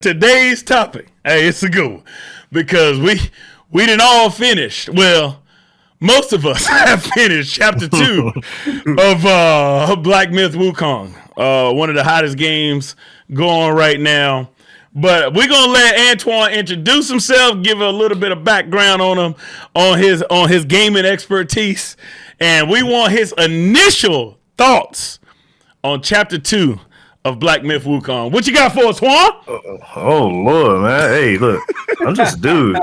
Today's topic, hey, it's a good one because we didn't all finish. Well, most of us have finished chapter 2 of Black Myth Wukong, one of the hottest games going right now. But we're gonna let Antwain introduce himself, give a little bit of background on him, on his gaming expertise, and we want his initial thoughts on chapter 2 of Black Myth Wukong. What you got for us, Juan? Oh Lord, man! Hey, look, I'm just a dude.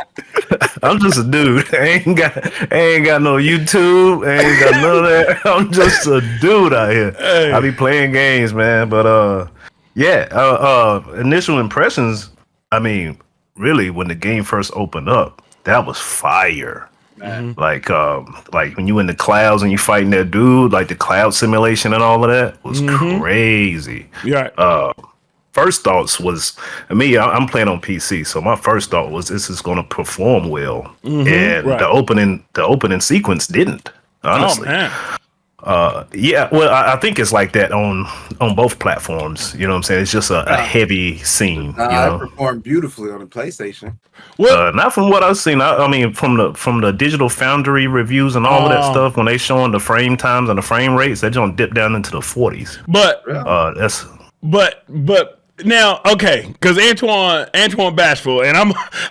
I'm just a dude. I ain't got no YouTube. I ain't got none of that. I'm just a dude out here. Hey. I be playing games, man. But initial impressions. I mean, really, when the game first opened up, that was fire. Mm-hmm. Like when you in the clouds and you fighting that dude, like the cloud simulation and all of that was crazy. Yeah. First thoughts was me. I'm playing on PC, so my first thought was this is going to perform well, and the opening sequence didn't. Honestly, well, I think it's like that on both platforms. You know what I'm saying? It's just a heavy scene. It performed beautifully on the PlayStation. Well, not from what I've seen. I mean, from the Digital Foundry reviews and all of that stuff, when they showing the frame times and the frame rates, they don't dip down into the 40s. But now, okay, because Antwain Bashful, and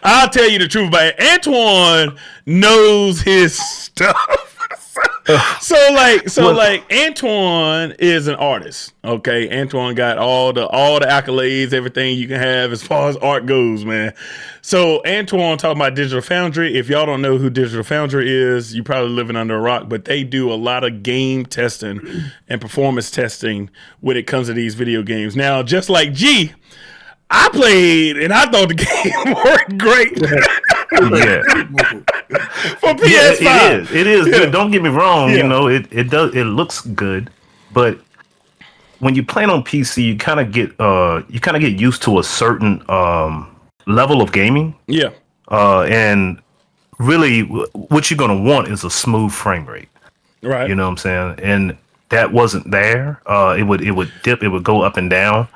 I'll tell you the truth about it. Antwain knows his stuff. So Antwain is an artist. Okay, Antwain got all the accolades, everything you can have as far as art goes, man. So Antwain talking about Digital Foundry. If y'all don't know who Digital Foundry is, you probably living under a rock. But they do a lot of game testing and performance testing when it comes to these video games. Now, just like G, I played and I thought the game worked great. Yeah. For PS5. It is good. Don't get me wrong, you know, it looks good, but when you play on PC, you kind of get used to a certain level of gaming. Yeah. And really what you're going to want is a smooth frame rate. Right. You know what I'm saying? And that wasn't there. It would dip, it would go up and down.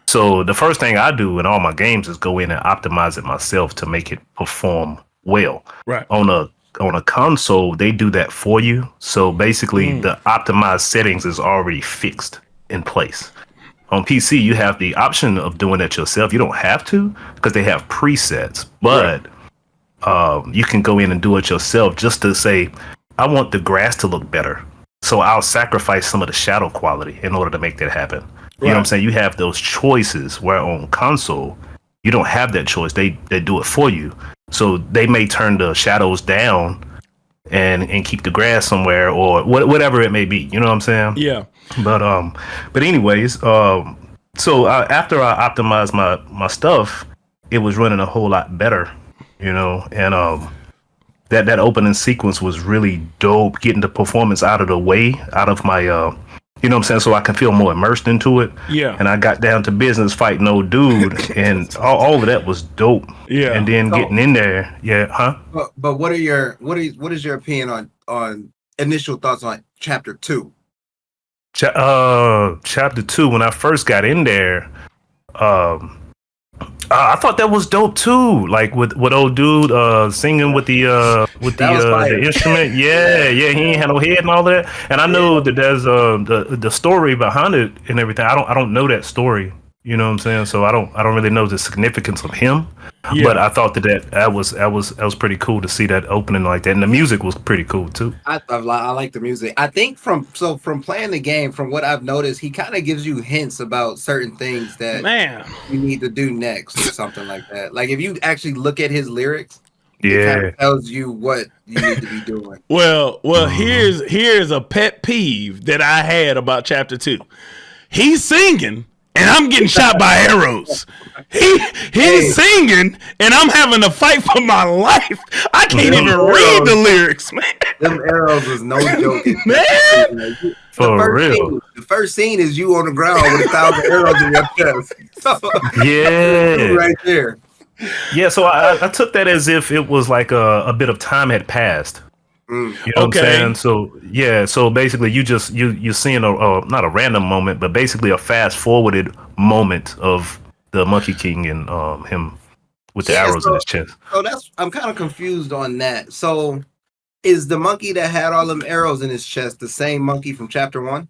So the first thing I do in all my games is go in and optimize it myself to make it perform well. Right. On a console, they do that for you. So basically, the optimized settings is already fixed in place. On PC, you have the option of doing it yourself. You don't have to because they have presets, but you can go in and do it yourself just to say, I want the grass to look better. So I'll sacrifice some of the shadow quality in order to make that happen. You know what I'm saying? You have those choices where on console, you don't have that choice. They do it for you. So they may turn the shadows down and keep the grass somewhere or whatever it may be. You know what I'm saying? Yeah. But anyways, so after I optimized my stuff, it was running a whole lot better, you know, and that opening sequence was really dope, getting the performance out of the way, out of my you know what I'm saying? So I can feel more immersed into it. Yeah. And I got down to business fighting old dude, and all of that was dope. Yeah. And then getting in there, But what is your opinion on initial thoughts on chapter 2? Chapter 2. When I first got in there, I thought that was dope too. Like with old dude singing with the instrument. Yeah, he ain't had no head and all that. And I know that there's the story behind it and everything. I don't know that story. You know what I'm saying? So I don't really know the significance of him. Yeah. But I thought that was pretty cool to see that opening like that, and the music was pretty cool too. I like the music. I think from playing the game, from what I've noticed, he kind of gives you hints about certain things that you need to do next or something like that. Like if you actually look at his lyrics, it kind of tells you what you need to be doing. Well, here's a pet peeve that I had about chapter 2. He's singing. And I'm getting shot by arrows. He's singing, and I'm having to fight for my life. I can't even read the lyrics, man. Them arrows was no joke, man. For real. The first scene is you on the ground with 1,000 arrows in your chest. So, right there. Yeah, so I took that as if it was like a bit of time had passed. You know what I'm saying? So basically you're seeing a not a random moment, but basically a fast forwarded moment of the Monkey King and him with the arrows in his chest. So I'm kind of confused on that. So is the monkey that had all them arrows in his chest the same monkey from chapter 1?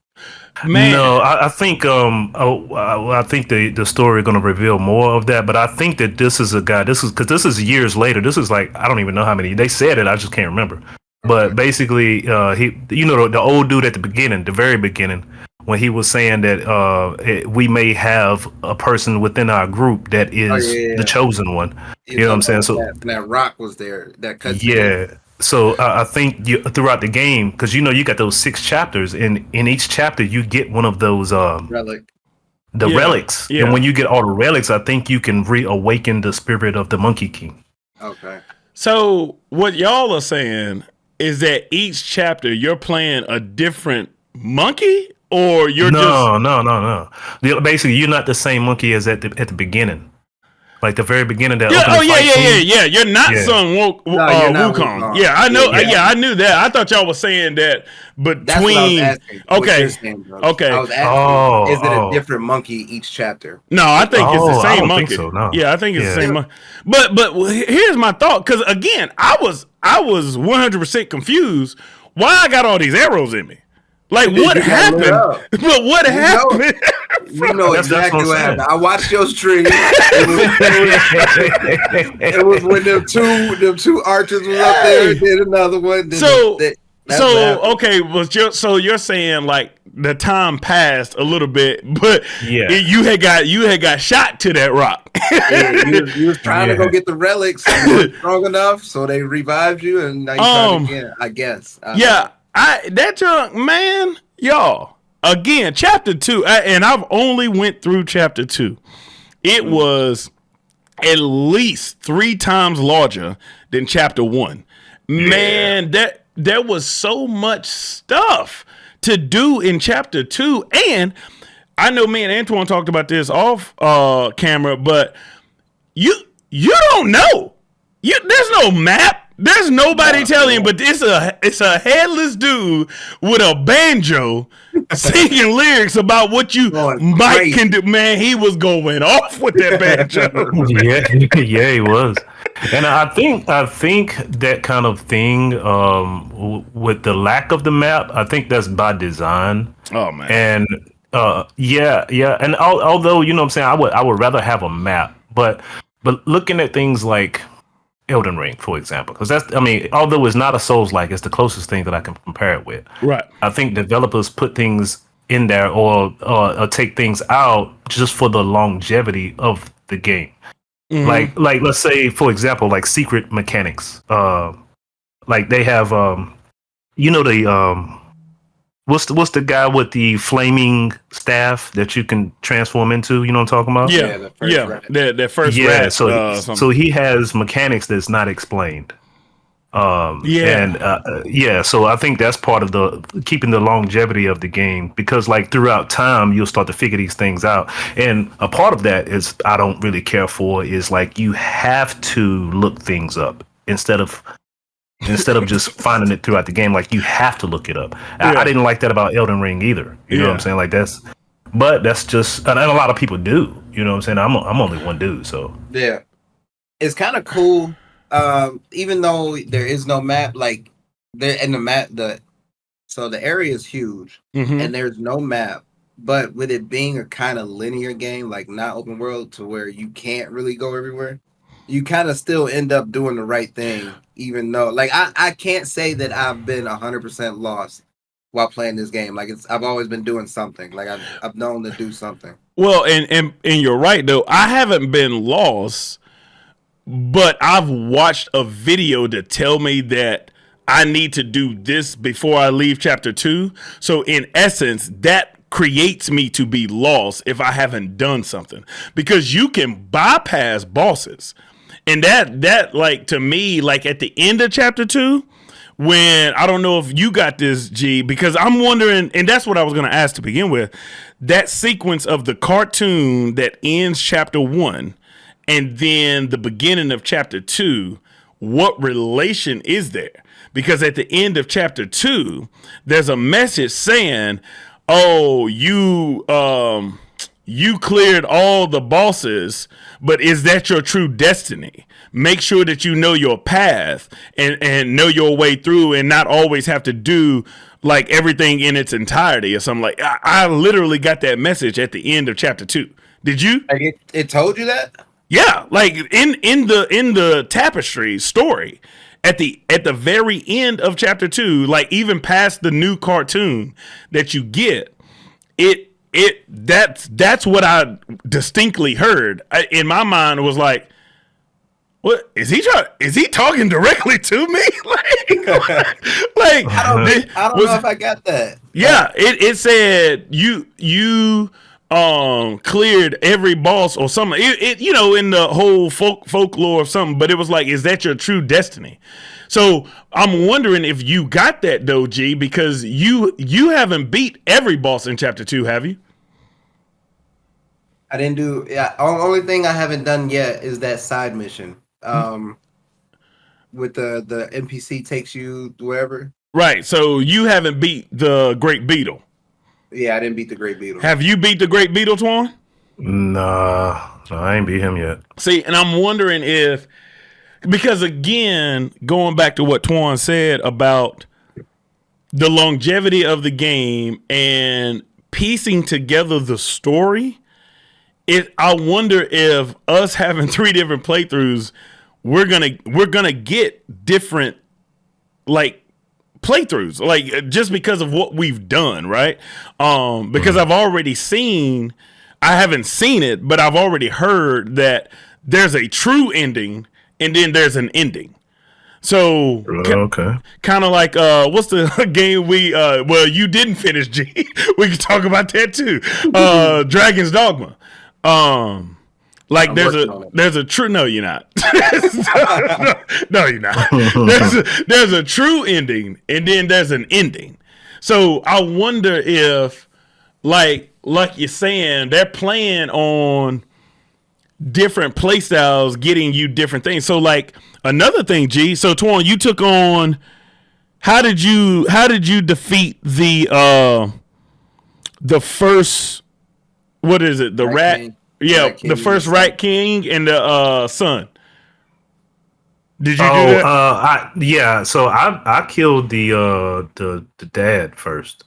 Man. No, I think I think the story is going to reveal more of that, but I think that this is a guy. This is years later. This is like I don't even know how many they said it. I just can't remember. But basically, the old dude at the beginning, the very beginning, when he was saying that we may have a person within our group that is the chosen one. You know what I'm saying? So that rock was there. That cut. Yeah. So I think throughout the game, because you got those 6 chapters, and in each chapter you get one of those relics. Yeah. And when you get all the relics, I think you can reawaken the spirit of the Monkey King. Okay. So what y'all are saying is that each chapter you're playing a different monkey, or you're No. Basically, you're not the same monkey as at the beginning. Like the very beginning, that yeah. You're not some Wukong. Yeah, I know. Yeah, I knew that. I thought y'all were saying that between. Okay. I was asking, is it a different monkey each chapter? No, I think it's the same monkey. Think so, no. Yeah, I think it's the same monkey. But here's my thought, because again, I was 100% confused. Why I got all these arrows in me? Like, what happened? But what happened? You know exactly what happened. I watched your stream. It was when them two archers was up there and did another one. You're saying like the time passed a little bit, but you had got shot to that rock. You was trying to go get the relics. You weren't strong enough, so they revived you, and now you trying again. I guess. That young man, y'all. Again, chapter 2, and I've only went through chapter 2. It was at least 3 times larger than chapter 1. Man, there was so much stuff to do in chapter 2, and I know me and Antwain talked about this off camera, but you don't know. There's no map. There's nobody telling him, but it's a headless dude with a banjo singing lyrics about what Mike can do. Man, he was going off with that banjo. yeah, he was. And I think that kind of thing with the lack of the map, I think that's by design. Oh man. And and although you know what I'm saying, I would rather have a map, but looking at things like Elden Ring, for example, because although it's not a Souls-like, it's the closest thing that I can compare it with. Right. I think developers put things in there or take things out just for the longevity of the game. Mm-hmm. Like let's say, for example, like secret mechanics. Like they have, what's the guy with the flaming staff that you can transform into? You know what I'm talking about? That first rat. So he has mechanics that's not explained. So I think that's part of the keeping the longevity of the game, because like throughout time you'll start to figure these things out, and a part of that is I don't really care for is like you have to look things up instead of just finding it throughout the game. Like you have to look it up. I didn't like that about Elden Ring either. You know what I'm saying? Like that's just, and a lot of people do. You know what I'm saying? I'm only one dude, so yeah, it's kind of cool. Even though there is no map, like there in the map, the area is huge, and there's no map. But with it being a kind of linear game, like not open world, to where you can't really go everywhere, you kind of still end up doing the right thing, even though, like, I can't say that I've been 100% lost while playing this game. Like, I've always been doing something. Like, I've known to do something. Well, and you're right, though. I haven't been lost, but I've watched a video to tell me that I need to do this before I leave chapter 2. So, in essence, that creates me to be lost if I haven't done something. Because you can bypass bosses. And that like, to me, like at the end of chapter 2, when I don't know if you got this, G, because I'm wondering, and that's what I was going to ask to begin with, that sequence of the cartoon that ends chapter 1 and then the beginning of chapter 2, what relation is there? Because at the end of chapter 2, there's a message saying, oh, you you cleared all the bosses, but is that your true destiny? Make sure that you know your path and know your way through, and not always have to do like everything in its entirety or something. Like I literally got that message at the end of chapter 2. Did you? Like it told you that? Yeah, like in the tapestry story at the very end of chapter 2, like even past the new cartoon that you get, that's what I distinctly heard. In my mind, it was like, what is he trying? Is he talking directly to me? like I don't know if I got that. Yeah, it said you cleared every boss or something. It you know, in the whole folklore of something, but it was like, is that your true destiny? So I'm wondering if you got that though, G, because you haven't beat every boss in chapter 2, have you? I didn't do. Yeah, only thing I haven't done yet is that side mission. With the NPC takes you wherever. Right. So you haven't beat the Great Beetle. Yeah, I didn't beat the Great Beetle. Have you beat the Great Beetle, Twan? Nah, I ain't beat him yet. See, and I'm wondering if, because again, going back to what Twan said about the longevity of the game and piecing together the story, I wonder if us having 3 different playthroughs, we're gonna get different like playthroughs, like just because of what we've done, right? Because I've already seen, I haven't seen it, but I've already heard that there's a true ending and then there's an ending. So okay, kind of like what's the game well, you didn't finish, G. We can talk about that too. Dragon's Dogma. Like there's a true, no, you're not. no, you're not. There's a true ending and then there's an ending. So I wonder if like you're saying, they're playing on different play styles, getting you different things. So like another thing, G. So Twan, you took on, how did you defeat the first, what is it? The rat King. Yeah, Rat King the first Rat King and the son. Did you do that? So I killed the dad first.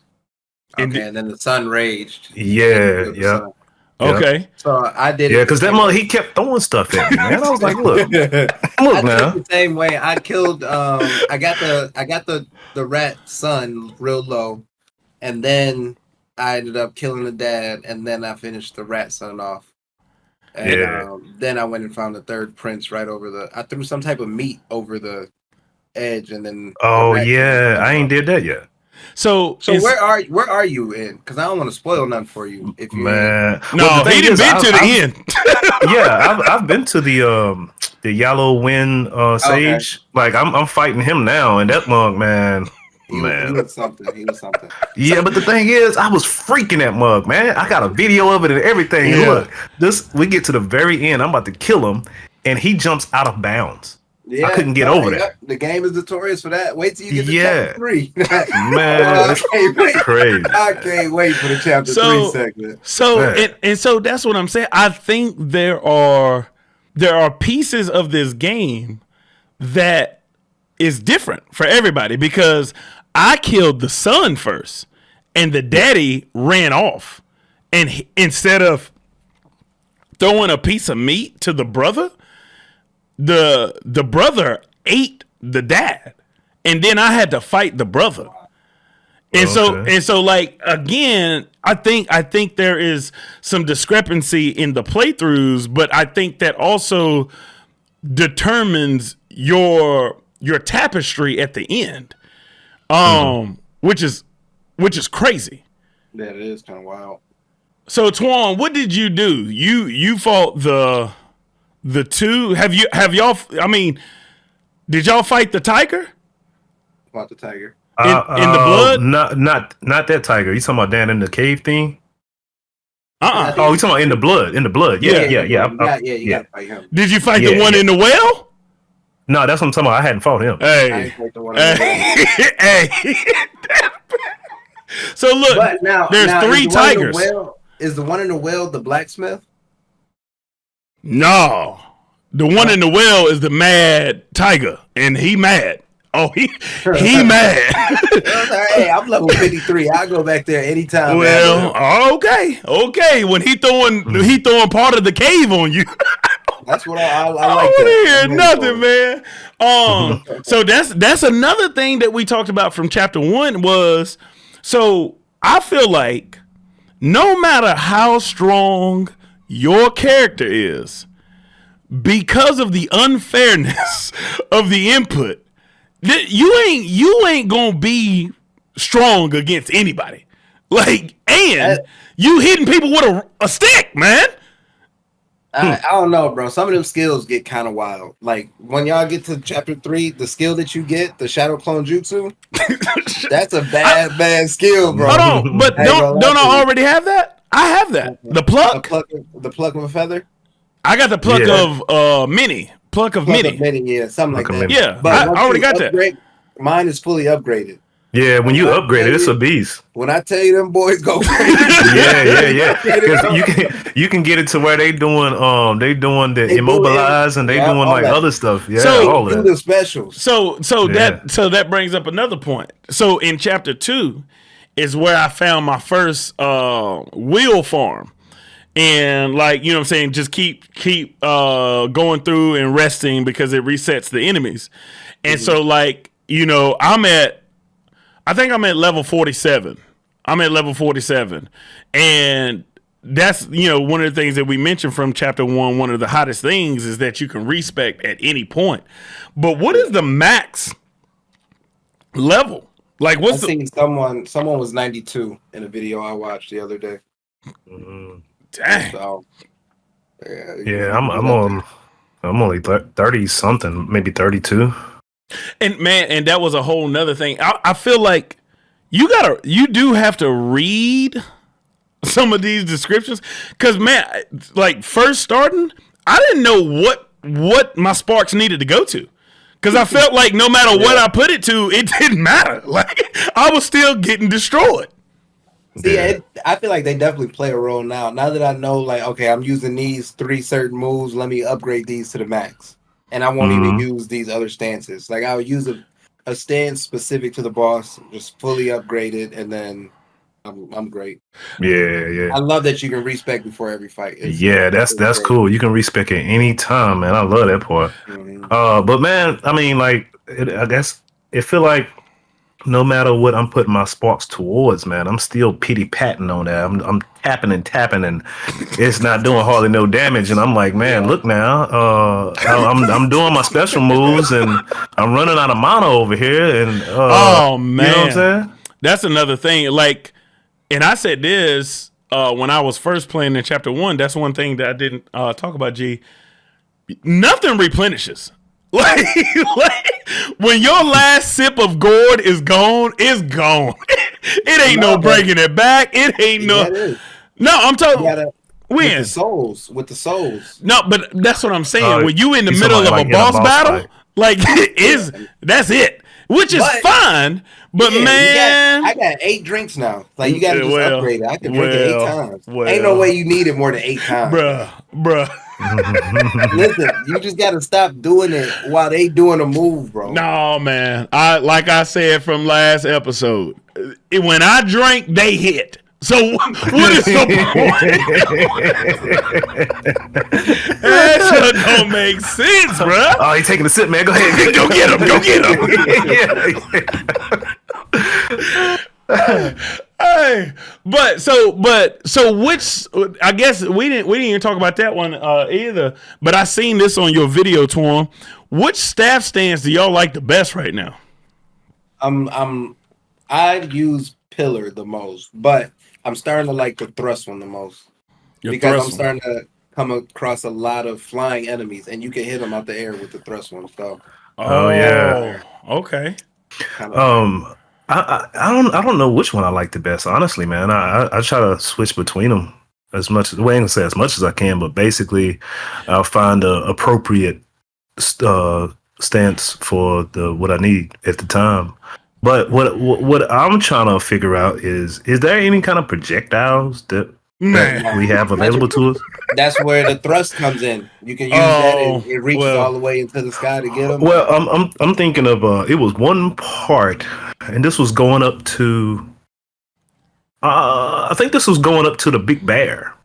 Okay, and then the son raged. Yeah. Okay. So I did. Yeah, because that mother, he kept throwing stuff at me, man. I was like, look I did now. the same way. I killed. I got the rat son real low, and then I ended up killing the dad, and then I finished the rat son off. And then I went and found the third prince right over I threw some type of meat over the edge, and then. Oh yeah, I ain't did that yet. So where are you in? Because I don't want to spoil nothing for you. If you man, no, he didn't been to the end. Yeah, I've been to the Yellow Wind Sage. Okay. Like I'm fighting him now, and that mug, man. He was something. Yeah, but the thing is, I was freaking that mug, man. I got a video of it and everything. Yeah. Look, we get to the very end. I'm about to kill him, and he jumps out of bounds. Yeah, I couldn't get over that. The game is notorious for that. Wait till you get to chapter 3. Man, that's crazy. I can't wait for the chapter 3 segment. So that's what I'm saying. I think there are pieces of this game that is different for everybody, because I killed the son first and the daddy ran off, and instead of throwing a piece of meat to the brother, the brother ate the dad, and then I had to fight the brother. And so like again, I think there is some discrepancy in the playthroughs, but I think that also determines your tapestry at the end. Which is crazy. Yeah, it is kind of wild. So Twan, what did you do? You fought the 2. Have y'all? I mean, did y'all fight the tiger? Fought the tiger in the blood? Not that tiger. You talking about down in the cave thing? Oh, you talking about in the blood? In the blood? Yeah. You gotta fight him. Did you fight the one in the well? No, that's what I'm talking about. I hadn't fought him. Hey. So look, there's 3 tigers. is the one in the well the blacksmith? No, the one in the well is the mad tiger, and he mad. Oh, he mad. Hey, I'm level 53. I'll go back there anytime. Well, okay. When he throwing part of the cave on you. That's what I like. I don't hear nothing, man. So that's another thing that we talked about from chapter 1 was. So I feel like no matter how strong your character is, because of the unfairness of the input, you ain't gonna be strong against anybody. Like, and you hitting people with a stick, man. I don't know, bro. Some of them skills get kind of wild. Like when y'all get to chapter 3, the skill that you get, the Shadow Clone Jutsu, that's a bad skill, bro. Hold on, but don't I already have that? I have that. The pluck of a feather. I got the pluck of mini. Pluck of mini, yeah, something like that. Yeah, but I already got that. Mine is fully upgraded. Yeah, when you upgrade it, it's a beast. When I tell you them boys go crazy. yeah. Because you can get it to where they doing the immobilize and they doing like other stuff. Yeah, so all do the specials. So that brings up another point. So in chapter 2 is where I found my first wheel farm. And like, you know what I'm saying, just keep going through and resting because it resets the enemies. And so like, you know, I think I'm at level 47. And that's, you know, one of the things that we mentioned from chapter 1, one of the hottest things is that you can respec at any point. But what is the max level? Like what's someone was 92 in a video I watched the other day. Dang. So, I'm only 30 something, maybe 32. And man, and that was a whole nother thing. I feel like you do have to read some of these descriptions because man, like first starting, I didn't know what my sparks needed to go to because I felt like no matter what I put it to, it didn't matter. Like I was still getting destroyed. See, I feel like they definitely play a role now. Now that I know, like, okay, I'm using these 3 certain moves, let me upgrade these to the max. And I won't even use these other stances. Like, I'll use a stance specific to the boss, just fully upgraded, and then I'm great. Yeah. I love that you can respec before every fight. That's cool. You can respec at any time, man. I love that part. But, man, I mean, like, I guess it feel like no matter what I'm putting my sparks towards, man, I'm still pity-patting on that. I'm tapping and tapping, and it's not doing hardly no damage. And I'm like, man, look now, I'm doing my special moves, and I'm running out of mana over here. And oh man, you know what I'm saying? That's another thing. Like, and I said this when I was first playing in chapter 1. That's one thing that I didn't talk about. G, nothing replenishes. Like when your last sip of gourd is gone, it's gone. It ain't no breaking it back. It ain't no. I'm talking. When with the souls. No, but that's what I'm saying. When you in the middle of a boss battle, like that's it. Which is fine, but man, I got 8 drinks now. Like you got to just upgrade it. I can drink it 8 times. Ain't no way you need it more than 8 times, bruh. Listen, you just got to stop doing it while they doing a move, bro. No, man. Like I said from last episode, when I drink, they hit. So what is the point? That shit don't make sense, bro. Oh, he taking a sip, man. Go ahead, go get him. Hey, but which I guess we didn't even talk about that one either. But I seen this on your video, Twan. Which staff stance do y'all like the best right now? I use pillar the most, but I'm starting to like the thrust one the most because I'm starting to come across a lot of flying enemies, and you can hit them out the air with the thrust one. So, okay. I don't know which one I like the best, honestly, man. I try to switch between them as much as I can, but basically, I'll find the appropriate stance for what I need at the time. But what I'm trying to figure out is there any kind of projectiles that that we have available to us? That's where the thrust comes in. You can use that, and it reaches all the way into the sky to get them. Well, I'm thinking of it was one part, and this was going up to. I think this was going up to the Big Bear,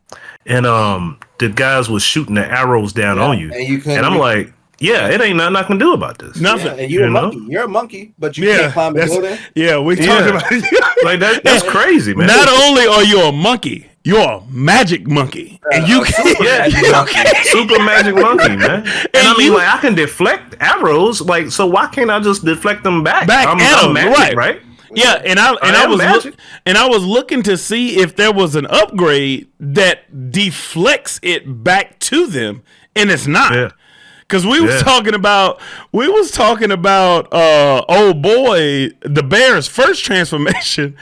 and the guys was shooting the arrows down on you, and I'm like, yeah, it ain't nothing I can do about this. Nothing. Yeah, and you're a monkey. You're a monkey, but you can't climb a building. Yeah, we talked about it. Like that's crazy, man. Not only are you a monkey, you're a magic monkey, and you can super magic monkey, man. And I mean, like I can deflect arrows, like so. Why can't I just deflect them back? I'm magic, right? Yeah, and I was looking to see if there was an upgrade that deflects it back to them, and it's not. Yeah. Cause we was talking about old boy the bear's first transformation,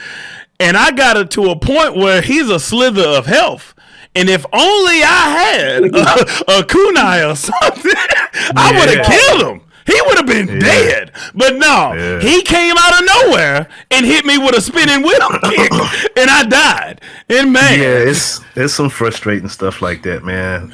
and I got it to a point where he's a slither of health. And if only I had a kunai or something, I would have killed him. He would have been dead. But no, he came out of nowhere and hit me with a spinning wheel kick, and I died. And man, it's some frustrating stuff like that, man.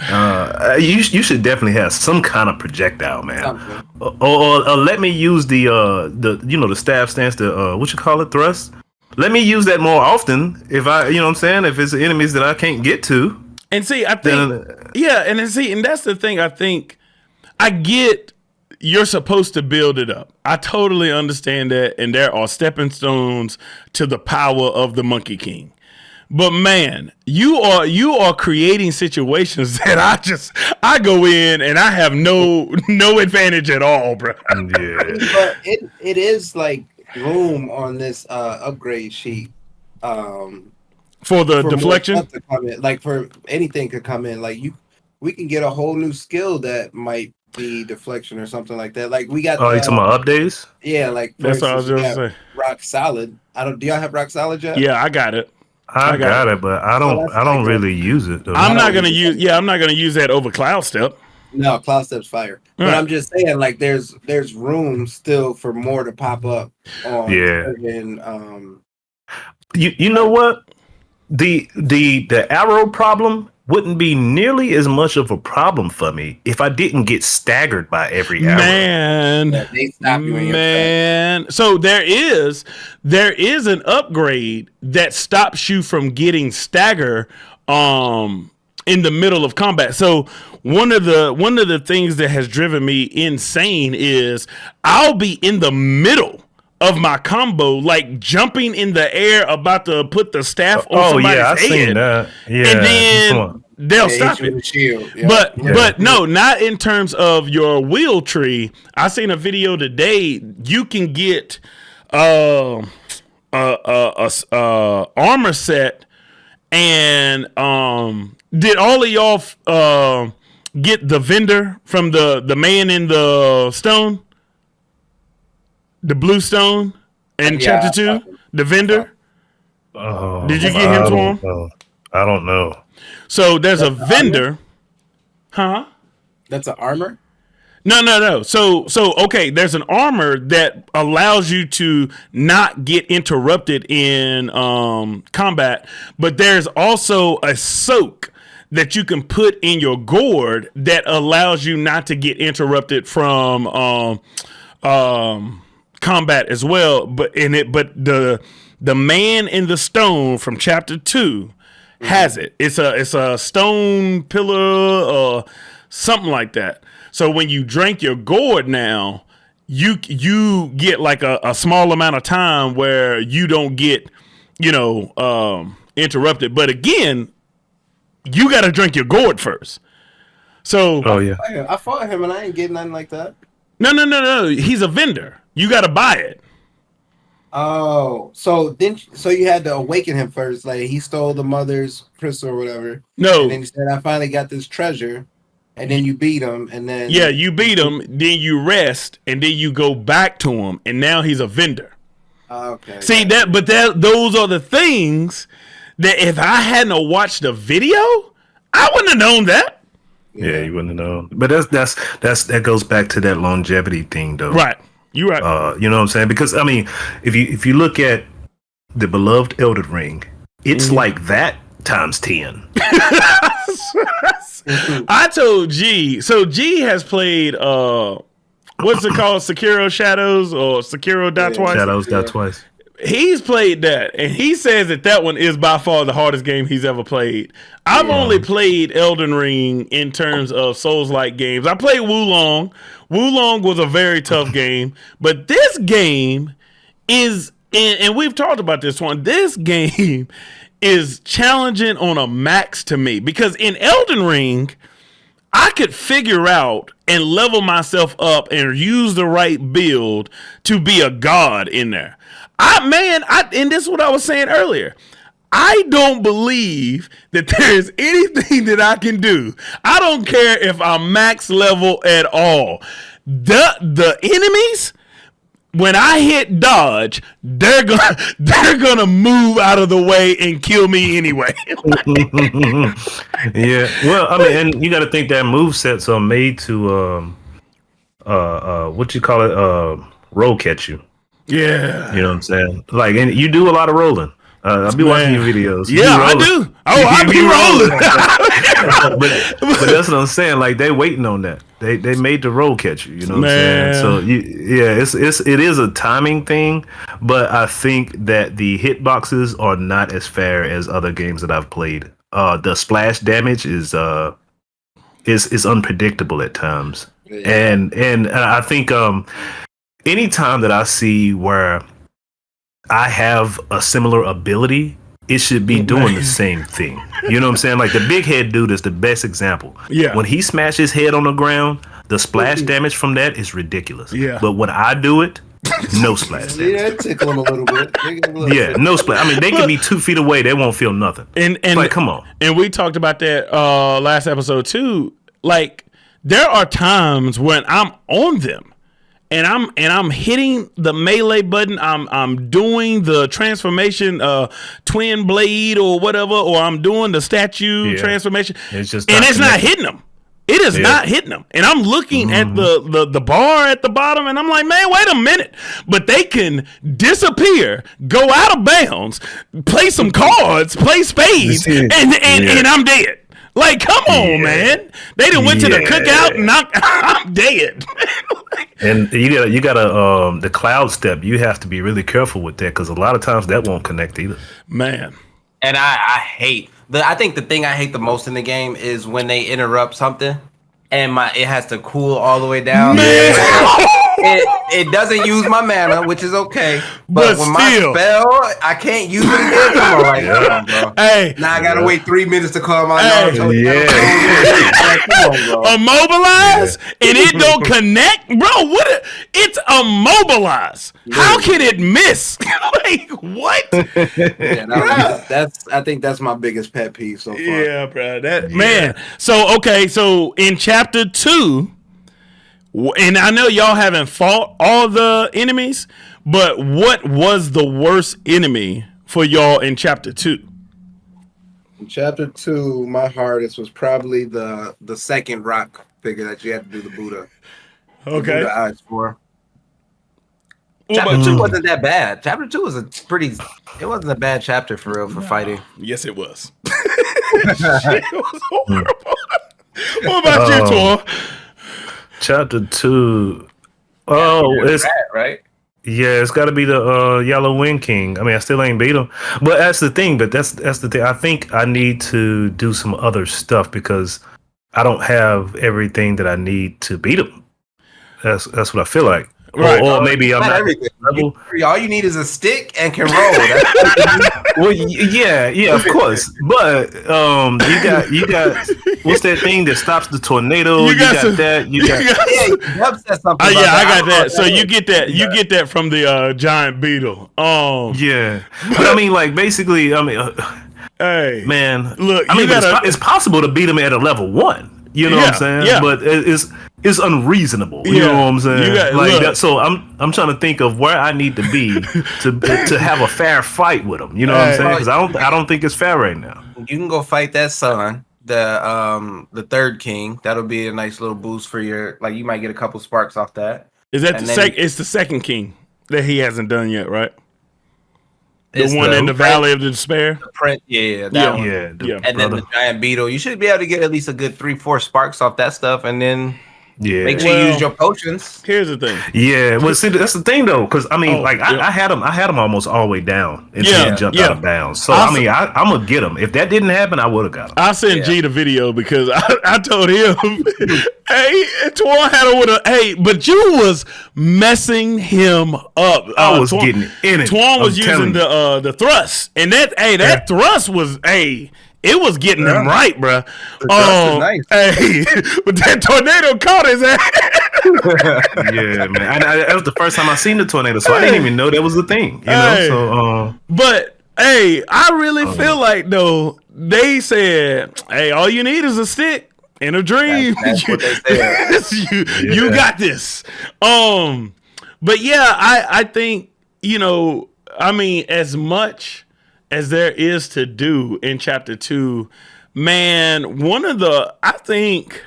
You should definitely have some kind of projectile, man. Or let me use the staff stance, what you call it, thrust. Let me use that more often if I'm saying, if it's enemies that I can't get to. And see, I think, and that's the thing. I think I get. You're supposed to build it up. I totally understand that, and there are stepping stones to the power of the Monkey King. But man, you are creating situations that I go in and I have no advantage at all, bro. Yeah. But it is like room on this upgrade sheet for the deflection to come in. Like for anything could come in. Like we can get a whole new skill that might be deflection or something like that. Like we got. Oh, you talking about updates? Yeah, like that's what I was just saying. Rock solid. Do y'all have rock solid yet? Yeah, I got it. I got it, but I don't really use it. Though. I'm not gonna use that over Cloud Step. No, Cloud Step's fire. But I'm just saying, like, there's room still for more to pop up. On certain, you know what? The arrow problem wouldn't be nearly as much of a problem for me if I didn't get staggered by every arrow. Man. So there is an upgrade that stops you from getting stagger in the middle of combat. So one of the things that has driven me insane is I'll be in the middle of my combo, like jumping in the air, about to put the staff on somebody's head. Seen that. Yeah, and then they'll stop it. Yeah. But no, not in terms of your wheel tree. I seen a video today. You can get armor set, and did all of y'all get the vendor from the man in the stone? The blue stone in chapter 2, the vendor. Oh, did you get him to him? I don't know. So there's a vendor, huh? That's an armor. No. So okay, there's an armor that allows you to not get interrupted in combat, but there's also a soak that you can put in your gourd that allows you not to get interrupted from combat as well. But the man in the stone from chapter 2 has it. It's a stone pillar or something like that. So when you drink your gourd now, you get like a small amount of time where you don't get interrupted. But again, you got to drink your gourd first. So I fought him and I ain't getting nothing like that. No. He's a vendor. You got to buy it. Oh, so you had to awaken him first. Like he stole the mother's crystal or whatever. No. And then he said, I finally got this treasure. And then you beat him. And then. Yeah, you beat him. Then you rest. And then you go back to him. And now he's a vendor. Okay. See that? But those are the things that if I hadn't watched the video, I wouldn't have known that. Yeah, you wouldn't have known. But that goes back to that longevity thing, though. Right. You're right. You know what I'm saying? Because I mean, if you look at the beloved Elden Ring, it's like that times 10. I told G. So G has played what's it called? Sekiro Shadows or Sekiro Die Twice? Shadows Die Twice. He's played that, and he says that one is by far the hardest game he's ever played. I've only played Elden Ring in terms of Souls-like games. I played Wulong. Wulong was a very tough game, but this game is, and we've talked about this one, this game is challenging on a max to me, because in Elden Ring, I could figure out and level myself up and use the right build to be a god in there. And this is what I was saying earlier. I don't believe that there's anything that I can do. I don't care if I'm max level at all. The enemies, when I hit dodge, they're gonna move out of the way and kill me anyway. Yeah. Well, I mean, and you got to think that move sets are made to what you call it, roll catch you. Yeah. You know what I'm saying? Like, and you do a lot of rolling. I'll be watching your videos. Yeah, I do. Oh, I be rolling. but that's what I'm saying. Like, they waiting on that. They made the roll catch you. You know what I'm saying? So it is a timing thing. But I think that the hitboxes are not as fair as other games that I've played. The splash damage is unpredictable at times, and I think anytime that I see where I have a similar ability, it should be doing the same thing. You know what I'm saying? Like, the big head dude is the best example. Yeah. When he smashes his head on the ground, the splash damage from that is ridiculous. Yeah. But when I do it, no splash damage. Yeah, tickle him a little bit. No splash. I mean, they can be 2 feet away. They won't feel nothing. And like, come on. And we talked about that last episode too. Like, there are times when I'm on them. And I'm hitting the melee button. I'm doing the transformation, twin blade or whatever, or I'm doing the statue transformation. It's not hitting them. It is not hitting them. And I'm looking at the bar at the bottom, and I'm like, man, wait a minute. But they can disappear, go out of bounds, play some cards, play spades, and I'm dead. Like, come on, man. They done went to the cookout and I'm dead. And you gotta the cloud step, you have to be really careful with that, because a lot of times that won't connect either. Man. And I think the thing I hate the most in the game is when they interrupt something and it has to cool all the way down. It doesn't use my mana, which is okay. But when my spell, I can't use it again. Come on, like, come on, bro. Hey, now I gotta wait 3 minutes to call my Naruto. Come on, bro. Immobilize and it don't connect, bro. It's immobilized. How can it miss? Like, what? I think that's my biggest pet peeve so far. Yeah, bro. Man. So in chapter 2. And I know y'all haven't fought all the enemies, but what was the worst enemy for y'all in chapter 2? In chapter 2, my hardest was probably the second rock figure that you had to do the Buddha. Okay. The Buddha eyes for. Chapter 2 wasn't that bad. Chapter 2 was it wasn't a bad chapter for real for fighting. Yes, it was. It was horrible. What about you, Tor? Chapter 2. It's right. Yeah, it's got to be the Yellow Wind King. I mean, I still ain't beat him, but that's the thing. But that's the thing. I think I need to do some other stuff because I don't have everything that I need to beat him. That's what I feel like. Right. Or maybe I'm not everything. All you need is a stick and can roll. Well, yeah, of course. But you got what's that thing that stops the tornado? You got that. I got that. So you get that. You get that from the giant beetle. Yeah. But I mean, like, basically, I mean, hey, man, look, I mean, it's possible to beat him at a level 1. You know what I'm saying? Yeah. But it's unreasonable. You know what I'm saying? So I'm trying to think of where I need to be to have a fair fight with him. You know what I'm saying? Because I don't think it's fair right now. You can go fight that son, the third king. That'll be a nice little boost for your, like, you might get a couple sparks off that. Is that it's the second king that he hasn't done yet, right? The one in the Valley of the Despair. That one. Yeah. And then the giant beetle. You should be able to get at least a good 3-4 sparks off that stuff, and then make sure you use your potions. Here's the thing. Yeah, well, see, that's the thing though, because I mean, I had them almost all the way down until he jumped out of bounds. So I'm gonna get them. If that didn't happen, I would have got them. I sent G the video because I told him, hey, Twan had him with but you was messing him up. I was getting in it. Twan was using the thrust, and that thrust was it was getting him right, bro. Nice. Hey, but that tornado caught his ass. Yeah, man. That was the first time I seen the tornado, so I didn't even know that was a thing. You know, so. But I really feel like though they said, hey, all you need is a stick and a dream. That's what they said. You got this. But yeah, I think I mean, as much as there is to do in chapter 2, man, I think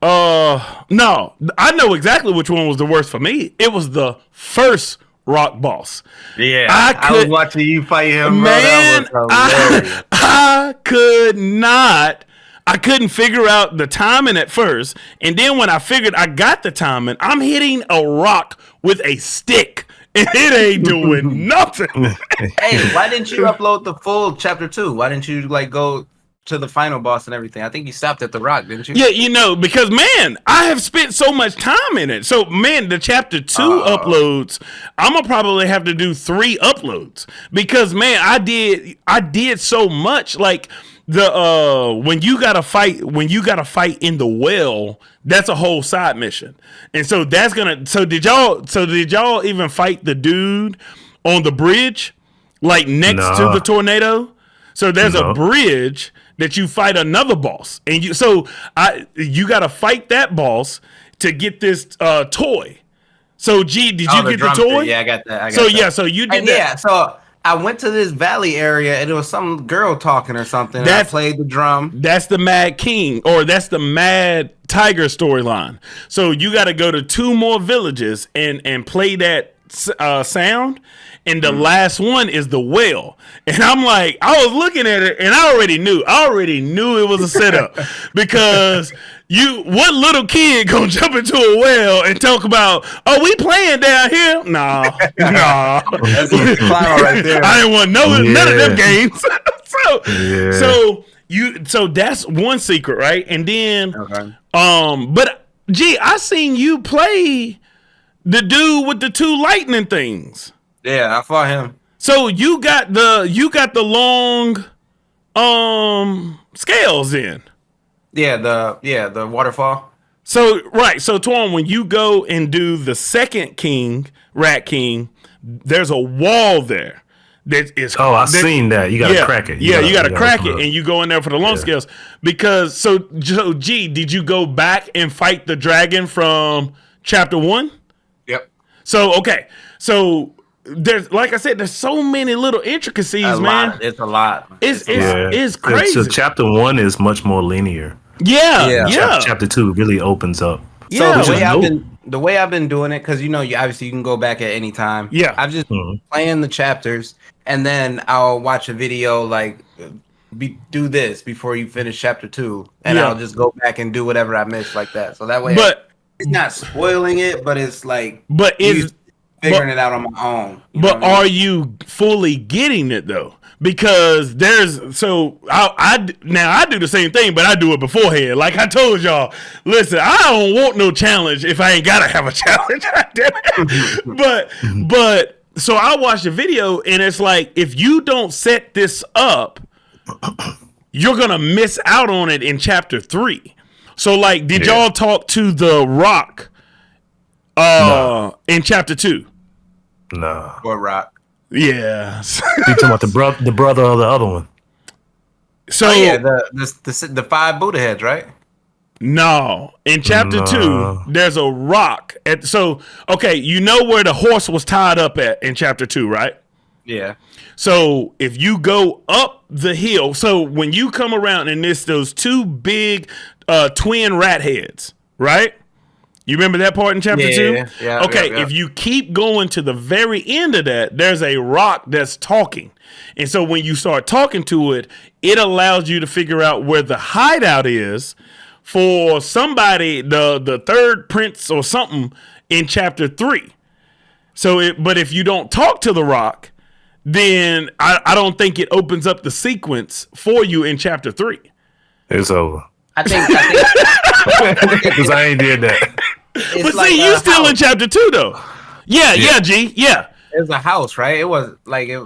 no, I know exactly which one was the worst for me. It was the first rock boss. Yeah, I was watching you fight him, man. Bro. That was I couldn't figure out the timing at first, and then when I figured I got the timing, I'm hitting a rock with a stick. And it ain't doing nothing. Hey, why didn't you upload the full chapter 2? Why didn't you go to the final boss and everything? I think you stopped at the rock, didn't you? Yeah, because man, I have spent so much time in it. So man, the chapter 2 uploads, I'm gonna probably have to do 3 uploads because man, I did so much. Like when you gotta fight in the well, that's a whole side mission. And so did y'all even fight the dude on the bridge, like next to the tornado? So there's a bridge that you fight another boss, and you gotta fight that boss to get this toy. So G, did you get the toy? Yeah, I got that. So you did that. Yeah, so I went to this valley area and there was some girl talking or something. And I played the drum. That's the Mad King, or that's the Mad Tiger storyline. So you got to go to 2 more villages and play that sound. And the last one is the whale. And I'm like, I was looking at it and I already knew it was a setup because what little kid gonna jump into a well and talk about, oh, we playing down here? Nah. That's a clown right there. I didn't want none of them games. So that's one secret, right? And then, but G, I seen you play the dude with the 2 lightning things. Yeah, I fought him. So you got the long scales in. Yeah, the waterfall. So Twan, when you go and do the second Rat King, there's a wall there. I've seen that. You gotta crack it. You gotta crack it, and you go in there for the long scales. Because so G, did you go back and fight the dragon from chapter 1? Yep. So there's, like I said, there's so many little intricacies, man. It's a lot. It's crazy. So chapter 1 is much more linear. Yeah. Chapter 2 really opens up. So the way I've been doing it, because you obviously you can go back at any time. Yeah. I'm just playing the chapters, and then I'll watch a video do this before you finish chapter 2, and I'll just go back and do whatever I missed like that. So that way, it's not spoiling it, but it's like, figuring it out on my own. Are you fully getting it though? Because I do the same thing, but I do it beforehand. Like I told y'all, listen, I don't want no challenge if I ain't gotta have a challenge. but so I watched the video, and it's like, if you don't set this up, you're gonna miss out on it in chapter 3. So like, did y'all talk to the rock in chapter 2? No. Or rock. Yeah. You talking about the brother of the other one? So the 5 Buddha heads, right? No. In chapter 2, there's a rock. You know where the horse was tied up at in chapter 2, right? Yeah. So if you go up the hill, so when you come around and there's those 2 big twin rat heads, right? You remember that part in chapter 2? Yeah. Okay, if you keep going to the very end of that, there's a rock that's talking. And so when you start talking to it, it allows you to figure out where the hideout is for somebody, the third prince or something in chapter 3. But if you don't talk to the rock, then I don't think it opens up the sequence for you in chapter 3. It's over. I think Because I ain't did that. But see, you still in chapter 2 though. Yeah, G. Yeah. It was a house, right? It was like it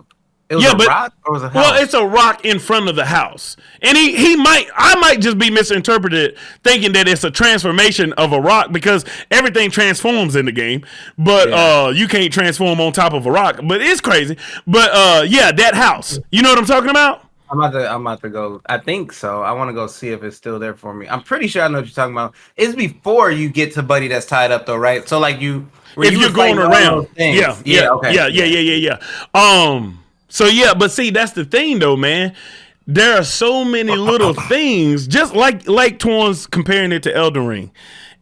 was a rock or was a house? Well, it's a rock in front of the house. And I might just be misinterpreted thinking that it's a transformation of a rock because everything transforms in the game. But you can't transform on top of a rock. But it's crazy. But that house. You know what I'm talking about? I'm about to go. I think so. I want to go see if it's still there for me. I'm pretty sure I know what you're talking about. It's before you get to Buddy that's tied up though, right? So like if you're going around, yeah. So yeah, but see, that's the thing though, man. There are so many little things, just like Twan's comparing it to Elden Ring.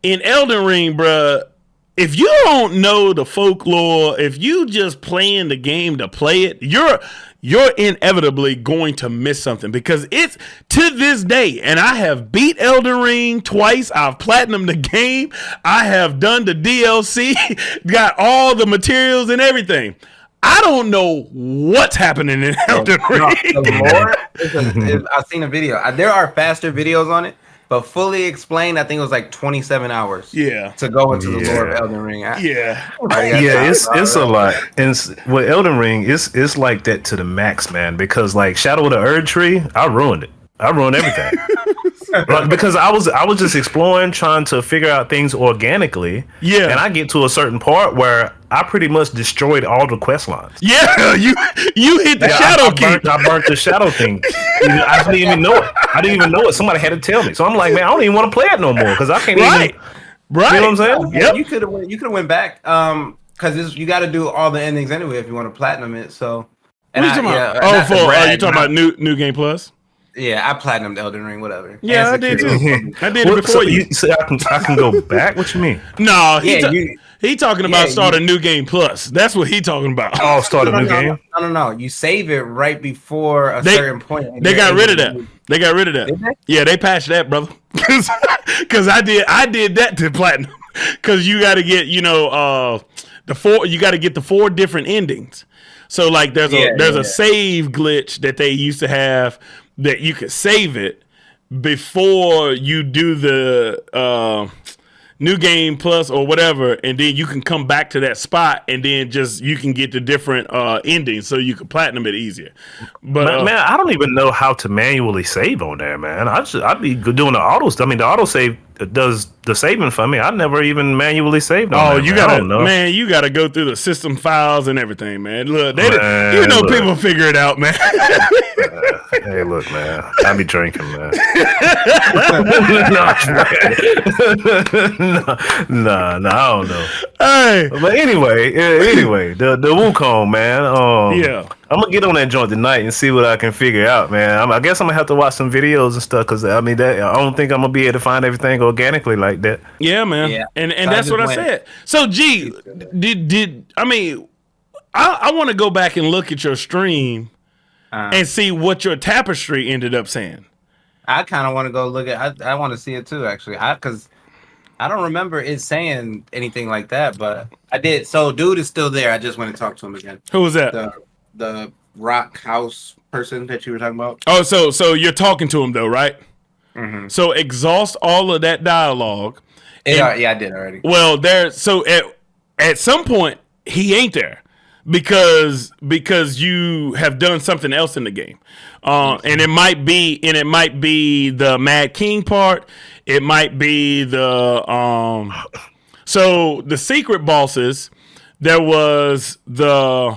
In Elden Ring, bruh, if you don't know the folklore, if you just playing the game to play it, you're inevitably going to miss something because it's to this day, and I have beat Elden Ring twice. I've platinumed the game. I have done the DLC, got all the materials and everything. I don't know what's happening in Elden Ring. The lore, I've seen a video. There are faster videos on it, but fully explained, I think it was like 27 hours. To go into the lore of Elden Ring. It's a lot. And with Elden Ring, it's like that to the max, man. Because like Shadow of the Erd Tree, I ruined it. I ruined everything. Because I was just exploring, trying to figure out things organically. Yeah. And I get to a certain part where I pretty much destroyed all the quest lines. Yeah, you hit the Shadow King. I burnt the Shadow King. I didn't even know it. Somebody had to tell me. So I'm like, man, I don't even want to play it no more because I can't even. Right. You know what I'm saying? Yep. You could have went back. Because you got to do all the endings anyway if you want to platinum it. So. And you talking about New Game Plus? Yeah, I platinumed Elden Ring, whatever. Yeah, I did too. I did it before you. So I can go back? What you mean? No, he talking about start a New Game Plus. That's what he talking about. Oh, start a new game? No. You save it right before a certain point. They got rid of that. They got rid of that. Did they? Yeah, they patched that, brother. Because I did that to platinum. Because you got to get you got to get the 4 different endings. So like there's a save glitch that they used to have that you could save it before you do the New Game Plus or whatever, and then you can come back to that spot and then you can get the different endings so you can platinum it easier. But man, I don't even know how to manually save on there, man. I'd be doing the autos. I mean, the auto save does the saving for me. I never even manually saved on there, you gotta go through the system files and everything, man. Look, people figure it out, man. Hey, look, man. I be drinking, man. Nah, I don't know. Hey, but anyway, the Wukong, man. I'm gonna get on that joint tonight and see what I can figure out, man. I guess I'm gonna have to watch some videos and stuff because I don't think I'm gonna be able to find everything organically like that. Yeah, man. Yeah. And that's what I said. So, G, I want to go back and look at your stream and see what your tapestry ended up saying. I kind of want to go look at. I want to see it too, actually, because I don't remember it saying anything like that, but I did. So, dude is still there. I just went to talk to him again. Who was that? The rock house person that you were talking about. Oh, so you're talking to him though, right? Mm-hmm. So exhaust all of that dialogue. Yeah, I did already. Well, at some point he ain't there because you have done something else in the game, and it might be the Mad King part. It might be the so the secret bosses. There was the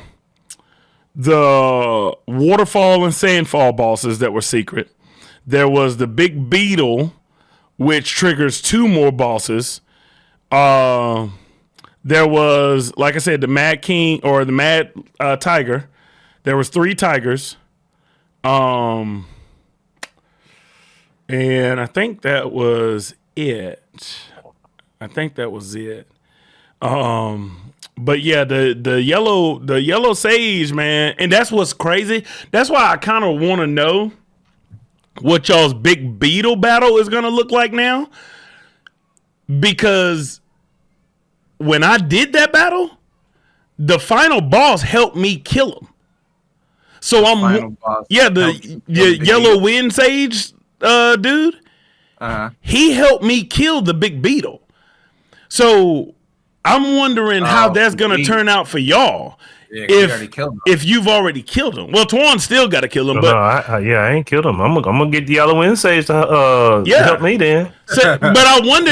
waterfall and sandfall bosses that were secret. There was the big beetle, which triggers 2 more bosses. There was, like I said, the Mad King or the Mad Tiger. There was 3 tigers. And I think that was it. I think that was it. But yeah, the yellow sage, man, and that's what's crazy. That's why I kind of want to know what y'all's big beetle battle is gonna look like now, because when I did that battle, the final boss helped me kill him. So the yellow wind sage dude, he helped me kill the big beetle. So I'm wondering how that's gonna turn out for y'all. Yeah, if you've already killed him. Well, Twan still got to kill him. But I ain't killed him. I'm gonna get the yellow wind sage to help me then. So, but I wonder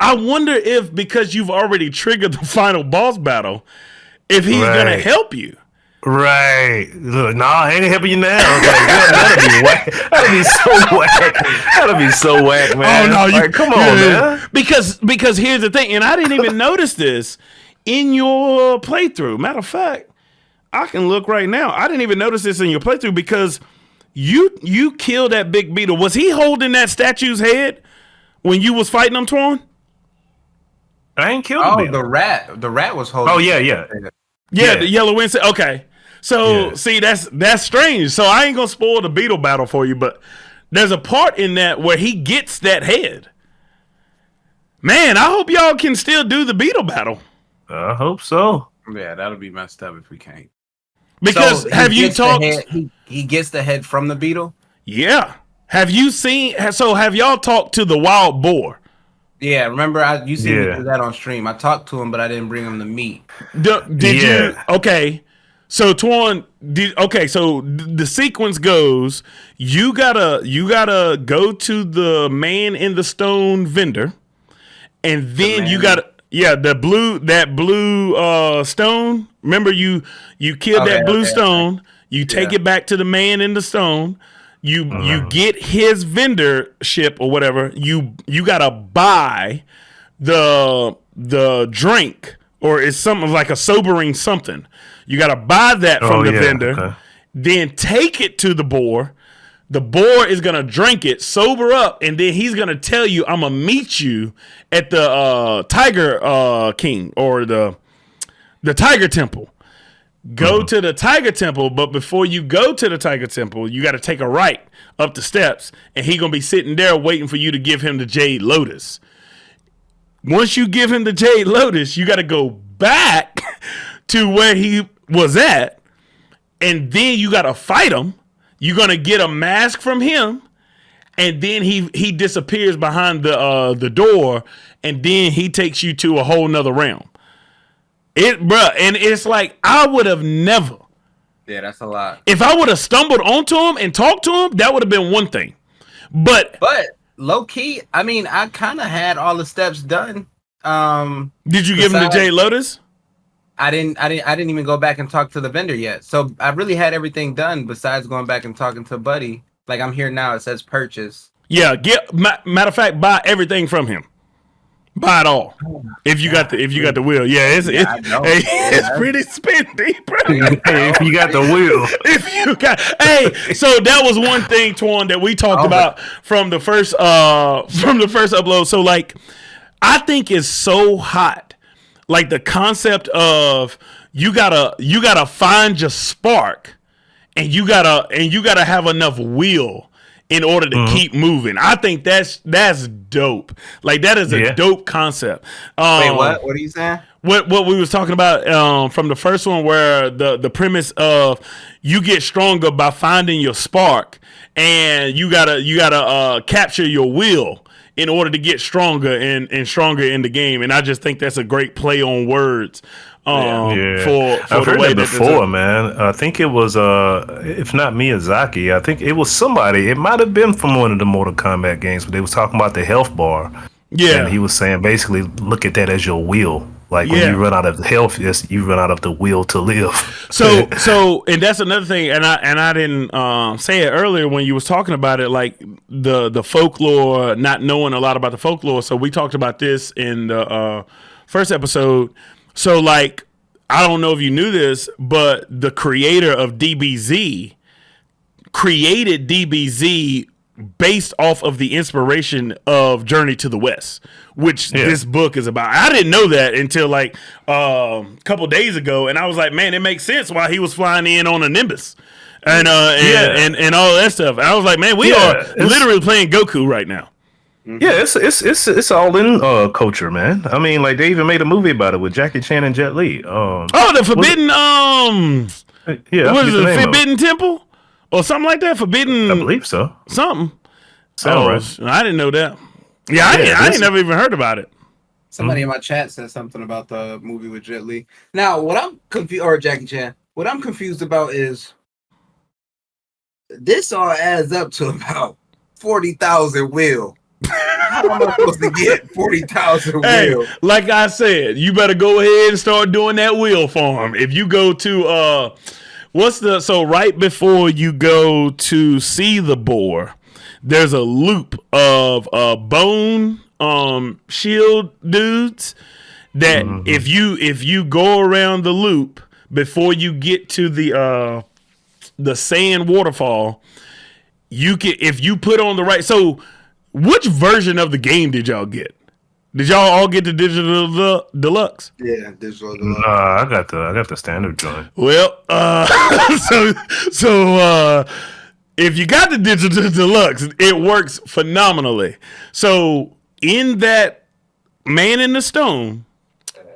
I wonder if because you've already triggered the final boss battle, if he's gonna help you. Right. Look, I ain't helping you now. That'll be whack. That'll be so whack. That'll be so whack, man. Oh no, come on, man. Because here's the thing, and I didn't even notice this in your playthrough. Matter of fact, I can look right now. I didn't even notice this in your playthrough because you killed that big beetle. Was he holding that statue's head when you was fighting him, Twan? I ain't killed him. The rat. The rat was holding. Oh yeah. Yeah, the yellow wind. Okay. So see, that's strange. So I ain't gonna spoil the beetle battle for you, but there's a part in that where he gets that head. Man, I hope y'all can still do the beetle battle. I hope so. Yeah, that'll be messed up if we can't. Because have you talked? He gets the head from the beetle. Yeah. Have you seen? So have y'all talked to the wild boar? Yeah. Remember, you see me do that on stream. I talked to him, but I didn't bring him the meat. Did you? Okay. So Twan, so the sequence goes: you gotta go to the man in the stone vendor, and then you gotta. Yeah, that blue stone. Remember, you killed that blue stone. You take it back to the man in the stone. You get his vendor ship or whatever. You gotta buy the drink, or it's something like a sobering something. You gotta buy that from the vendor. Okay. Then take it to the boar. The boar is gonna drink it, sober up, and then he's gonna tell you, "I'm gonna meet you at the Tiger King or the Tiger Temple." Go to the Tiger Temple, but before you go to the Tiger Temple, you got to take a right up the steps, and he gonna be sitting there waiting for you to give him the Jade Lotus. Once you give him the Jade Lotus, you got to go back to where he was at, and then you got to fight him. You're gonna get a mask from him, and then he disappears behind the door, and then he takes you to a whole nother realm. And it's like I would have never. Yeah, that's a lot. If I would have stumbled onto him and talked to him, that would have been one thing. But low key, I mean, I kind of had all the steps done. Did you give him the Jade Lotus? I didn't even go back and talk to the vendor yet. So I really had everything done besides going back and talking to Buddy. Like I'm here now. It says purchase. Yeah. Matter of fact, buy everything from him. Buy it all. If you got the wheel. Yeah, it's pretty spendy, bro. If you got the wheel. So that was one thing, Twan, that we talked about from the first upload. So like I think it's so hot. Like the concept of you gotta find your spark, and you gotta have enough will in order to keep moving. I think that's dope. Like that is a dope concept. Wait, what? What are you saying? What we was talking about from the first one, where the premise of you get stronger by finding your spark, and you gotta capture your will in order to get stronger and stronger in the game. And I just think that's a great play on words. For I've heard that before, man. I think it was if not Miyazaki, I think it was somebody. It might have been from one of the Mortal Kombat games, but they was talking about the health bar. Yeah, and he was saying basically look at that as your will. Like when you run out of health, you run out of the will to live. So and that's another thing. And I didn't say it earlier when you was talking about it, like the folklore, not knowing a lot about the folklore. So we talked about this in the first episode. So like I don't know if you knew this, but the creator of DBZ created DBZ based off of the inspiration of Journey to the West, which this book is about. I didn't know that until like a couple days ago, and I was like, man, it makes sense why he was flying in on a Nimbus. And and all that stuff. I was like, man, we are literally playing Goku right now. Yeah, it's all in culture, man. I mean, like they even made a movie about it with Jackie Chan and Jet Li. The Forbidden what is it? Forbidden Temple or something like that. Forbidden, I believe so. Something. Right. I didn't know that. I ain't never even heard about it. Somebody in my chat said something about the movie with Jet Li. Now, what I'm confused, or Jackie Chan, what I'm confused about is this all adds up to about 40,000 will. How am I supposed to get 40,000 will? Like I said, you better go ahead and start doing that wheel farm. If you go to right before you go to see the boar, there's a loop of bone shield dudes that if you go around the loop before you get to the sand waterfall, you can, if you put on the right. So which version of the game did y'all get? Did y'all all get the digital deluxe? Yeah, digital deluxe. I got the standard joint. Well, so if you got the digital deluxe, it works phenomenally. So in that Man in the Stone,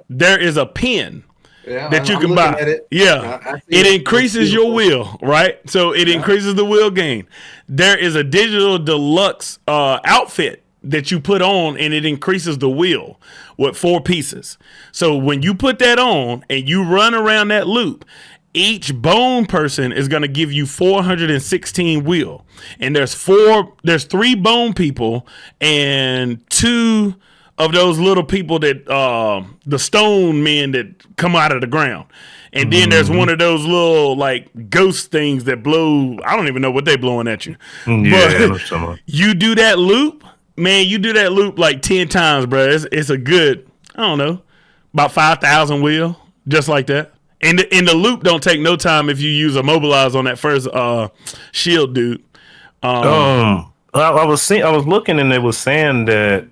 there is a pin that you can buy. It increases your wheel, right? So it increases the wheel gain. There is a digital deluxe outfit that you put on, and it increases the wheel with 4 pieces. So when you put that on and you run around that loop, each bone person is going to give you 416 wheel. And there's 3 bone people and 2 of those little people that the stone men that come out of the ground. And then there's one of those little like ghost things that blow. I don't even know what they blowing at you. But you do that loop, man, you do that loop like 10 times, bro. It's a good, I don't know, about 5,000 wheel, just like that. And the loop don't take no time if you use a mobilize on that first shield dude. I was looking and it was saying that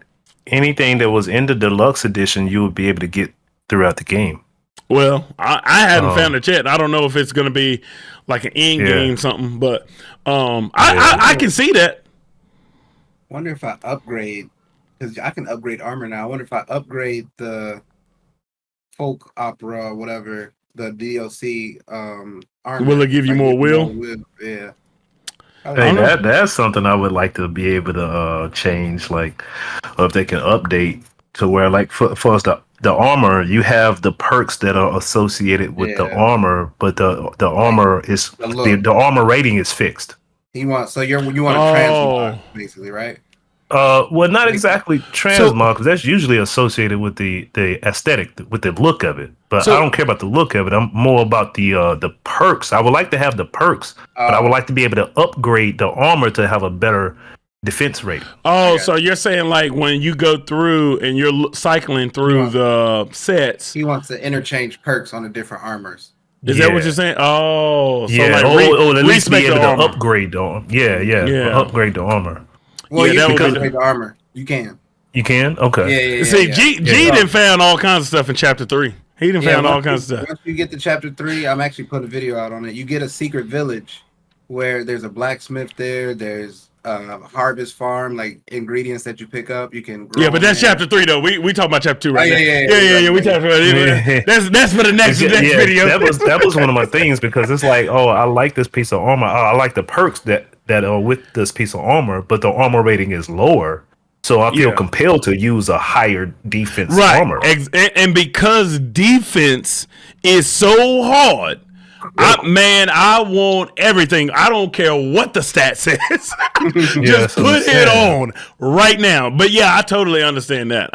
anything that was in the deluxe edition you would be able to get throughout the game. Well, I hadn't found it yet. I don't know if it's going to be like an end game something, but I can see that. Wonder if I upgrade, because I can upgrade armor now. I wonder if I upgrade the folk opera or whatever, the DLC armor. Will it give you more will? Yeah. Hey, that's something I would like to be able to change, like, or if they can update to where, like, for us, the armor, you have the perks that are associated with the armor, but the armor is the armor rating is fixed. You want to transmog, basically, right? Well, not exactly transmog, because that's usually associated with the aesthetic, with the look of it. But I don't care about the look of it. I'm more about the perks. I would like to have the perks, but I would like to be able to upgrade the armor to have a better defense rate. So you're saying like when you go through and you're cycling through the sets, he wants to interchange perks on the different armors. Is that what you're saying? So like at least be able to upgrade the armor. Upgrade the armor. Well, you can upgrade the armor. You can. You can? Okay. Yeah. See, G done found all kinds of stuff in chapter 3. He done found all kinds of stuff. Once you get to chapter 3, I'm actually putting a video out on it. You get a secret village where there's a blacksmith there. There's harvest farm, like ingredients that you pick up. You can grow but that's chapter 3 though. We talk about chapter 2 right now. Yeah. We talk about it. That's for the next video. That was one of my things, because it's like, I like this piece of armor. I like the perks that are with this piece of armor, but the armor rating is lower. So I feel compelled to use a higher defense armor. And because defense is so hard, I want everything. I don't care what the stat says. Just put it on right now. But yeah, I totally understand that.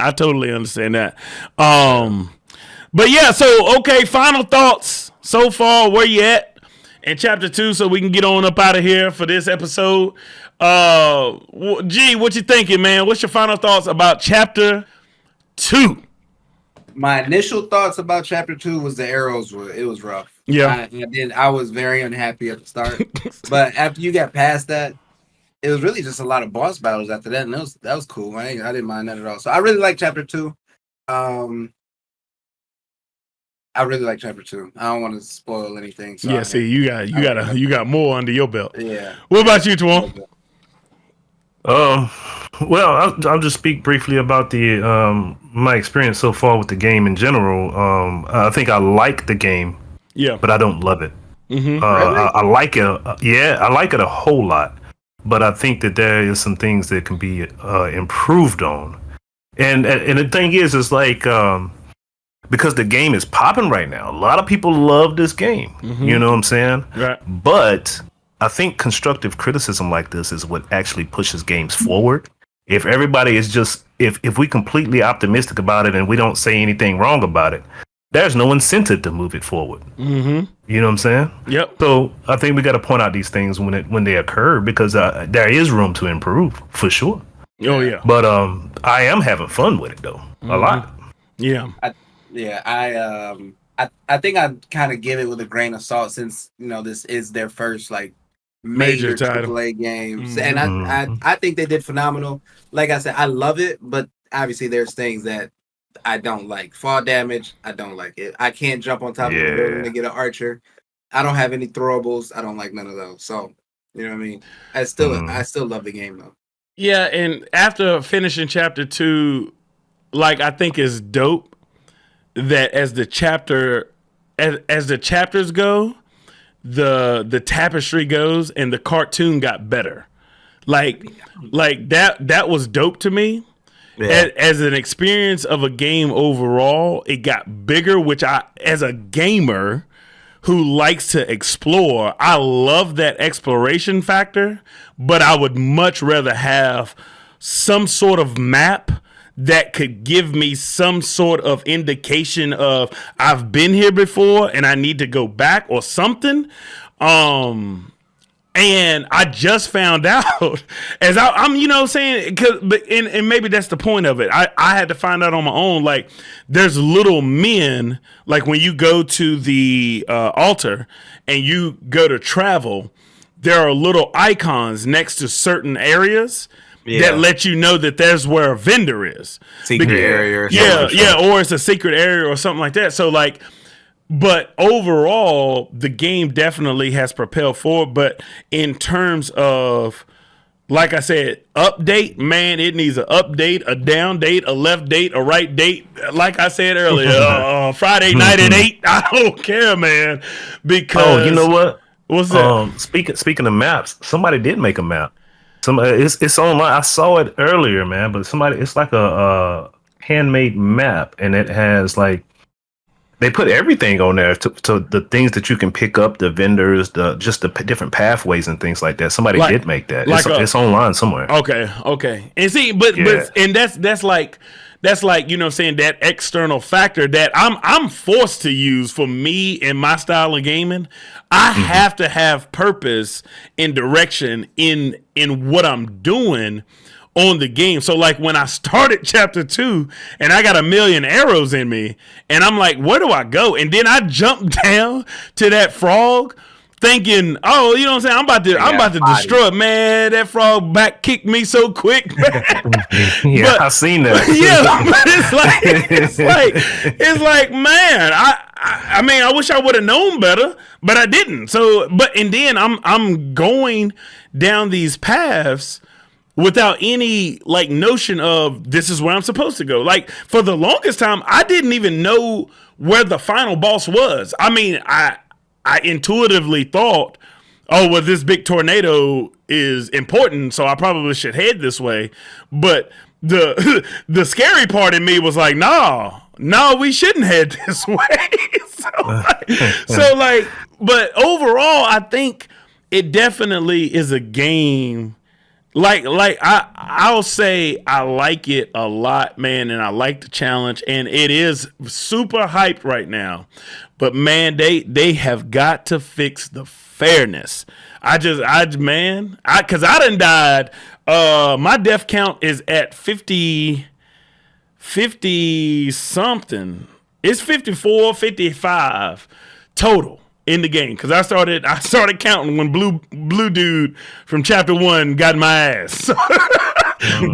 But yeah, so okay, final thoughts so far. Where you at in chapter 2, so we can get on up out of here for this episode. G, what you thinking, man? What's your final thoughts about chapter 2? My initial thoughts about chapter 2 was the arrows it was rough. Yeah. I was very unhappy at the start. But after you got past that, it was really just a lot of boss battles after that, and that was cool. I didn't mind that at all. So I really like chapter 2. I really like chapter 2. I don't want to spoil anything. So see, you got more under your belt. Yeah. What about you, Twan? Well, I'll just speak briefly about the my experience so far with the game in general. I think I like the game, but I don't love it. Really? I like it. I like it a whole lot, but I think that there is some things that can be improved on. And the thing is like because the game is popping right now. A lot of people love this game. You know what I'm saying? Right. But I think constructive criticism like this is what actually pushes games forward. If everybody is just if we completely optimistic about it and we don't say anything wrong about it, there's no incentive to move it forward. You know what I'm saying? Yep. So I think we got to point out these things when they occur because there is room to improve for sure. Oh yeah. But I am having fun with it though, a lot. Yeah. I think I'd kind of give it with a grain of salt since this is their first like major title. AAA games, and I think they did phenomenal. Like I said, I love it, but obviously there's things that I don't like. Fall damage, I don't like it. I can't jump on top of the building to get an archer. I don't have any throwables. I don't like none of those. So you know what I mean. I still love the game though. Yeah, and after finishing chapter 2, like I think it's dope that as the chapters go, the tapestry goes and the cartoon got better. Like that was dope to me. Yeah. As an experience of a game overall, it got bigger, which I, as a gamer who likes to explore, I love that exploration factor, but I would much rather have some sort of map that could give me some sort of indication of I've been here before and I need to go back or something. And I just found out as I'm, saying, and maybe that's the point of it. I had to find out on my own. Like, there's little men, like when you go to the altar and you go to travel, there are little icons next to certain areas that let you know that there's where a vendor is. Secret area or something. Or it's a secret area or something like that. So, like, but overall, the game definitely has propelled forward. But in terms of, like I said, update, man, it needs an update, a down date, a left date, a right date. Like I said earlier, Friday night at 8. I don't care, man. Because you know what? What's that? Speaking of maps, somebody did make a map. It's online. I saw it earlier, man. But it's like a handmade map, and it has like. They put everything on there to the things that you can pick up, the vendors, the different pathways and things like that. Somebody did make that. It's online somewhere. Okay. And see, but that's like you know what I'm saying, that external factor that I'm forced to use for me and my style of gaming. I have to have purpose and direction in what I'm doing on the game. So like when I started chapter 2 and I got 1,000,000 arrows in me and I'm like, where do I go? And then I jumped down to that frog thinking, oh, you know what I'm saying? I'm about to destroy it. Man, that frog back kicked me so quick. I've seen that. But it's like, man, I mean, I wish I would have known better, but I didn't. So, and then I'm going down these paths without any like notion of this is where I'm supposed to go. Like for the longest time, I didn't even know where the final boss was. I mean, I intuitively thought, oh, well, this big tornado is important, so I probably should head this way. But the scary part in me was like, no, we shouldn't head this way. But overall, I think it definitely is a game. Like I'll say I like it a lot, man, and I like the challenge, and it is super hyped right now. But man, they have got to fix the fairness. Because I done died. My death count is at 50 something. It's 54, 55 total. in the game because I started counting when blue dude from chapter 1 got in my ass.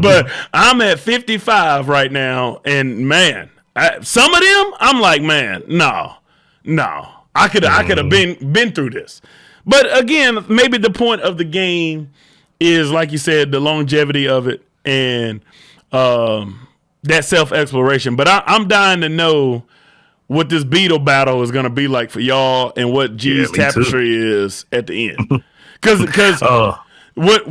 But I'm at 55 right now, and man, some of them I'm like, man, no, I could have been through this. But again, maybe the point of the game is, like you said, the longevity of it and that self-exploration. But I'm dying to know what this beetle battle is going to be like for y'all and what G's tapestry is at the end. Because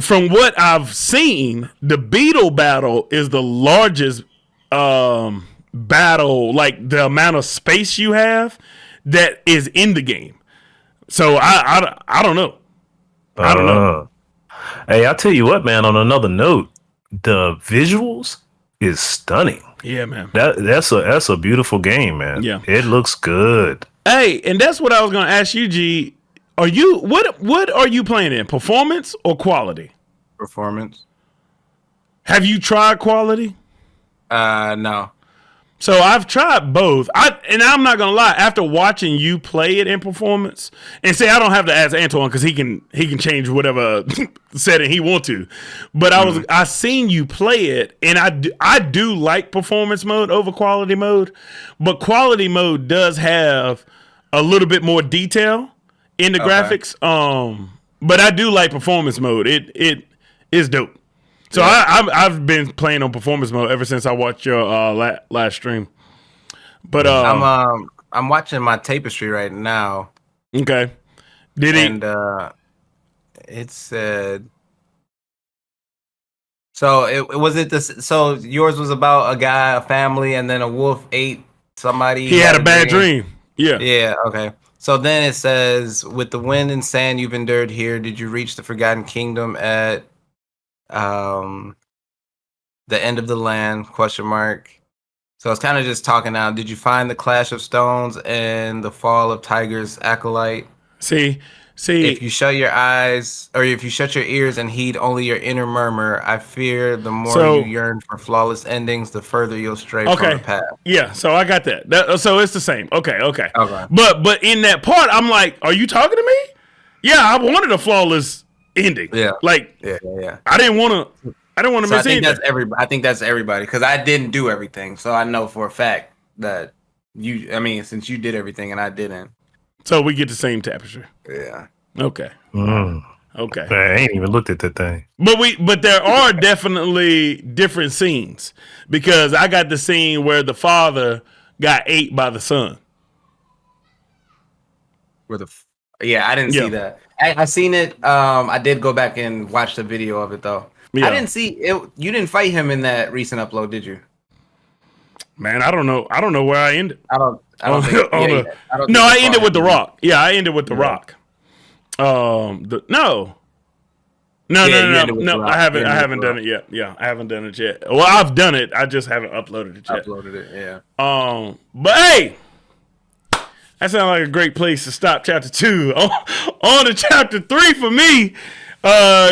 from what I've seen, the beetle battle is the largest battle, like the amount of space you have that is in the game. So I don't know. I don't know. Hey, I'll tell you what, man, on another note, the visuals is stunning. Yeah, man. That's a beautiful game, man. Yeah. It looks good. Hey, and that's what I was going to ask you, G. What are you playing in? Performance or quality? Performance. Have you tried quality? No. So I've tried both. I'm not gonna lie. After watching you play it in performance, and say I don't have to ask Antwain because he can change whatever setting he want to. But I seen you play it, and I do like performance mode over quality mode. But quality mode does have a little bit more detail in the graphics. But I do like performance mode. It is dope. So yeah. I've been playing on performance mode ever since I watched your last stream. But I'm watching my tapestry right now. Okay. It said so it was it this so yours was about a guy, a family, and then a wolf ate somebody. He had a bad dream. Yeah. Yeah, okay. So then it says, with the wind and sand you've endured here, did you reach the forgotten kingdom at the end of the land ? So it's kind of just talking now. Did you find the clash of stones and the fall of Tiger's acolyte? See. If you shut your eyes, or if you shut your ears and heed only your inner murmur, I fear the more you yearn for flawless endings, the further you'll stray from the path. Yeah, so I got that. So it's the same. Okay. But in that part, I'm like, are you talking to me? Yeah, I wanted a flawless ending. Yeah. Like, yeah. I didn't want to miss anything. I think that's everybody, because I didn't do everything. So I know for a fact that since you did everything and I didn't. So we get the same tapestry. Yeah. Okay. Okay. I ain't even looked at that thing. But there are definitely different scenes, because I got the scene where the father got ate by the son. I didn't see that. I seen it. I did go back and watch the video of it though. Yeah. I didn't see it. You didn't fight him in that recent upload, did you? Man, I don't know. I don't know where I ended. I don't think. I ended with the Rock. Yeah, I ended with the Rock. No. I haven't done it yet. Yeah, I haven't done it yet. Well, I've done it. I just haven't uploaded it yet. But hey, that sounds like a great place to stop chapter 2. On to chapter 3 for me.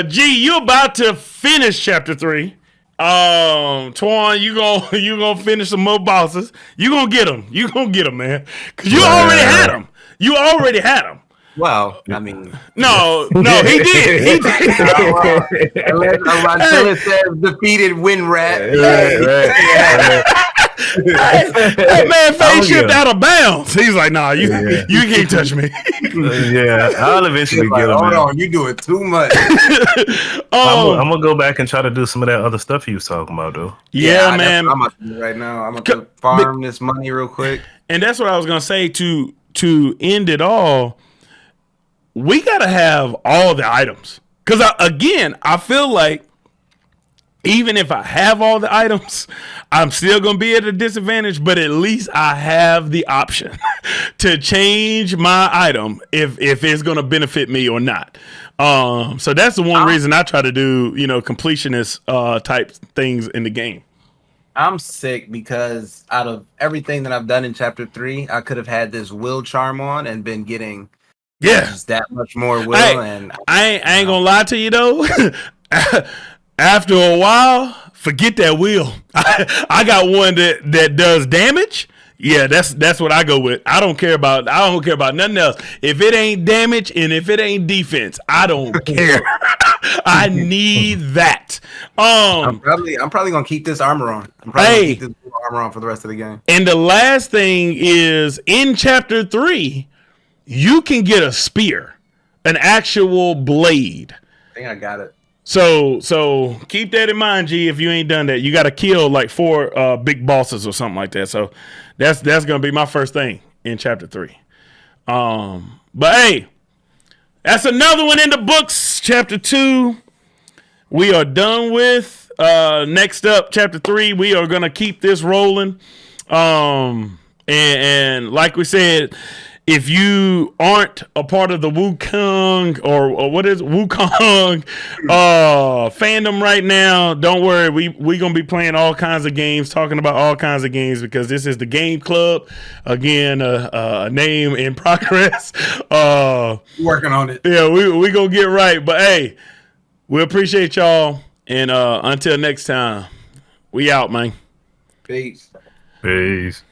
G, you about to finish chapter 3. Twan, you gonna finish some more bosses. You gonna get them. Man. Cause you already had them. Well, I mean, no, he did. Until it says defeated win rat. That man face shift out of bounds. He's like, nah, you can't touch me. Yeah, I'll eventually get him. Hold on, you doing too much. I'm gonna go back and try to do some of that other stuff he was talking about, though. Yeah, man. I'm gonna do right now. I'm gonna farm this money real quick. And that's what I was gonna say to end it all. We gotta have all the items, because I feel like even if I have all the items, I'm still going to be at a disadvantage, but at least I have the option to change my item if it's going to benefit me or not. So that's the one reason I try to do, completionist type things in the game. I'm sick because out of everything that I've done in chapter 3, I could have had this will charm on and been getting just that much more will. And I ain't going to lie to you, though. After a while, forget that wheel. I got one that does damage. Yeah, that's what I go with. I don't care about nothing else. If it ain't damage and if it ain't defense, I don't care. I need that. I'm probably gonna keep this armor on. I'm probably gonna keep this armor on for the rest of the game. And the last thing is in chapter 3, you can get a spear, an actual blade. I think I got it. So keep that in mind, G. If you ain't done that, you got to kill like 4 big bosses or something like that. So that's gonna be my first thing in chapter 3. But hey, that's another one in the books. Chapter 2, we are done with. Next up, chapter 3, we are gonna keep this rolling. And like we said, if you aren't a part of the Wukong or what is Wukong fandom right now, don't worry. We gonna be playing all kinds of games, talking about all kinds of games because this is the Game Club. Again, a name in progress. Working on it. Yeah, we gonna get right. But hey, we appreciate y'all. And until next time, we out, man. Peace. Peace.